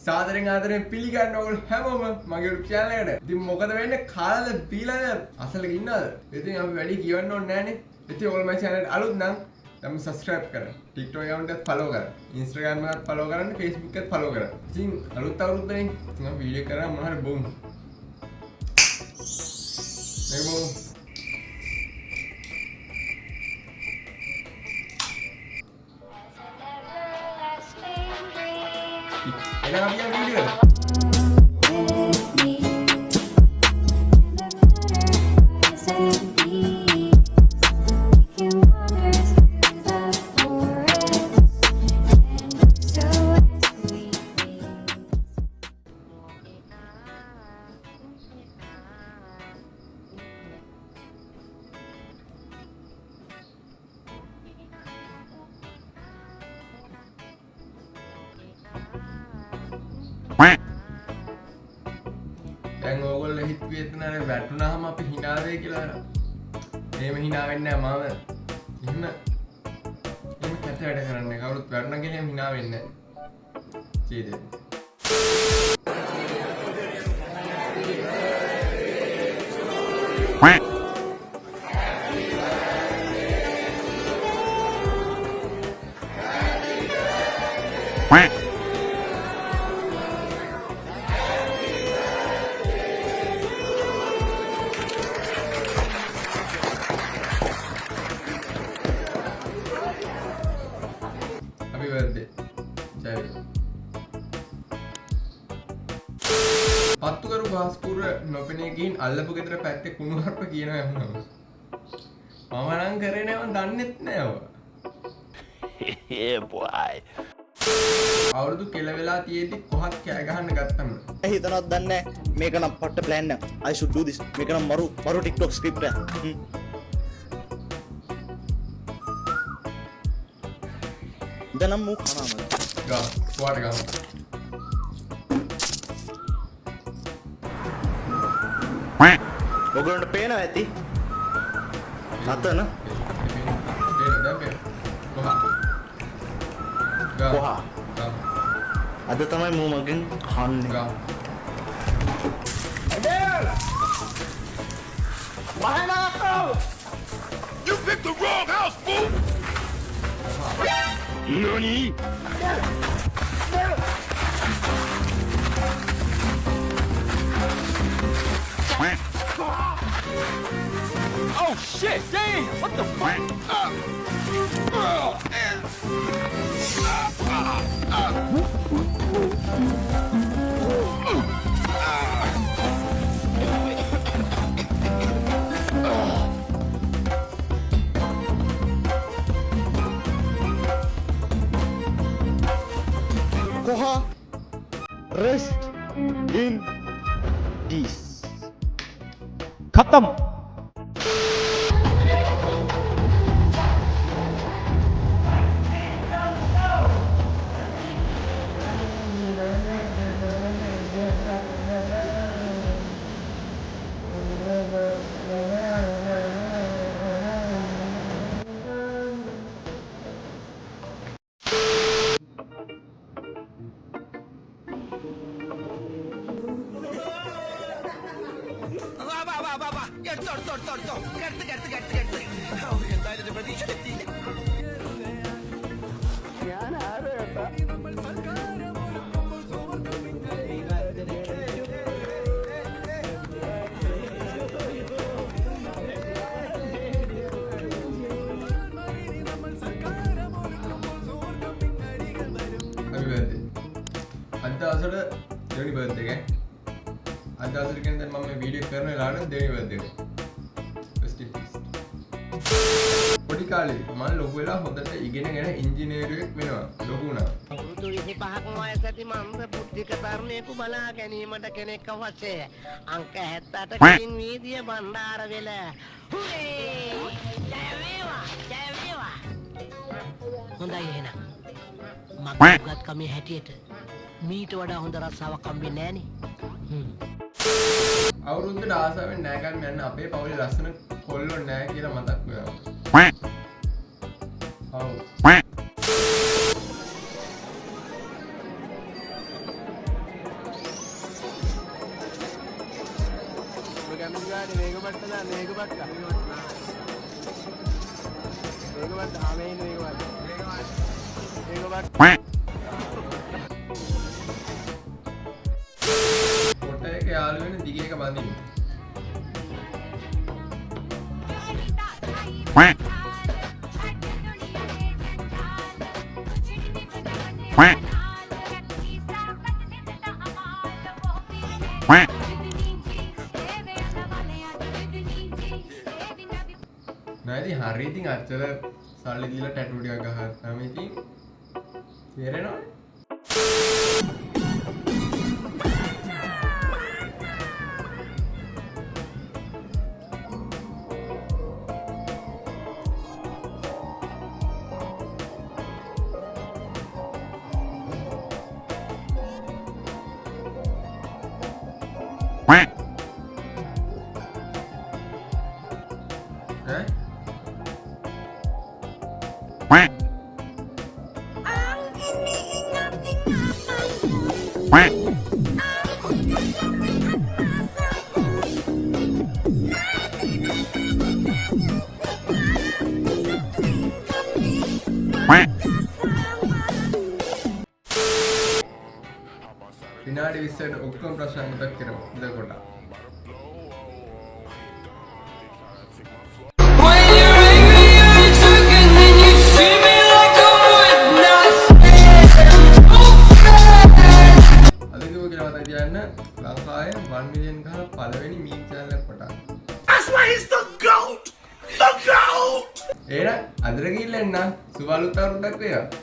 සාදරෙන් ආදරෙන් පිළිගන්න ඕගොල්ලෝ හැමෝම මගේ YouTube channel එකට. ඉතින් මොකද වෙන්නේ? කාලද පීලාද අසලක ඉන්නවද? ඉතින් අපි වැඩි කියවන්න ඕනේ නැහනේ. ඉතින් ඔයගොල්ලෝ මගේ channel එකට අලුත් නම් તમે subscribe කරන්න. TikTok account එකත් follow කරන්න. Instagram එකත් follow කරන්න. Facebook එකත් follow කරන්න. ඉතින් අලුත් අවුරුද්දනේ ඉතින් අපි වීඩියෝ කරා මොන හරි බොමු. මේක බොමු. එලා අපි යන වීඩියෝ දැන් ඕගොල්ලෝ හිතුවේ එතන වැටුනහම අපි hina වෙයි කියලා. එහෙම hina වෙන්නේ නැහැ මම. එහෙම කැත වැඩ කරන්නේ. කවුරුත් වැටුණා කියලා එහෙම hina වෙන්නේ නැහැ. චීදේ. Happy birthday. Jai. පත්තු කරු ගාස්පුර නොපෙනී ගින් අල්ලපු ගෙදර පැත්තේ කුණු හර්ප කියනවා යනවා. මම නම් කරේ නෑ මම දන්නෙත් නෑ ඔය. Yeah boy. අවුරුදු කෙල වෙලා තියෙද්දි කොහත් කෑ ගහන්න ගත්තම. හිතනවත් දන්නේ මේක නම් පට්ට plan එක. I should do this. මේක නම් මරු TikTok script එක. දැන් මම කනම. ගා ස්වාට ගා. ඔයගොල්ලන්ට පේනවා ඇති. අතන. කොහා? අද තමයි මම මගෙන් කන්නේ. ගා. You picked the wrong house, fool! NANI?! Oh shit! Damn! What the fuck? Koha, rest in peace. खत्म. අද දවසට දෙවෙනි බර්ත්ඩේ එක. අද දවසට කියන්නේ දැන් මම මේ වීඩියෝ කරන වෙලාවට දෙවෙනි බර්ත්ඩේ එක. පොඩි කාලේ මම ලොකු වෙලා හොඳට ඉගෙනගෙන ඉංජිනේරුවෙක් වෙනවා. ලොකු වුණා. අවුරුදු 25ක් වයස ඇති මන්ද බුද්ධික තරුණයෙකු බලා ගැනීමට කෙනෙක් අවශ්‍යය. අංක 78කින් වීදිය බණ්ඩාර වෙල. හුරේ! ජය වේවා! ජය වේවා! හොඳයි එහෙනම්. මගේ උගත්කමේ හැටියට මීට වඩා හොඳ රස්සාවක් හම්බෙන්නේ නෑනේ. අවුරුද්දට ආසාවෙන් නෑකම් යන්න අපේ පවුලේ ලස්සන කොල්ලෝ නෑ කියලා මතක් වෙනවා. ඔව්. කොට එක යාළු වෙන දිග එක බඳින්න. නෑ ඉතින් හරි ඉතින් අච්චර සල්ලි දීලා ටැටු ටිකක් ගහත්තාම ඉතින් තේරෙනවනේ. විනාඩි 20ට ඔක්කොම ප්‍රශ්න මතක් කරමු. එතකොට අද කිව්ව කියලා මතක තියාගන්න ලංකාවේ 1 මිලියන් ගහලා පළවෙනි මීම් channel එකක් පටන්. That's why he's the GOAT. The GOAT. එහෙනම් අදට ගිහින් එන්න සුබ අලුත් අවුරුද්දක් වේවා.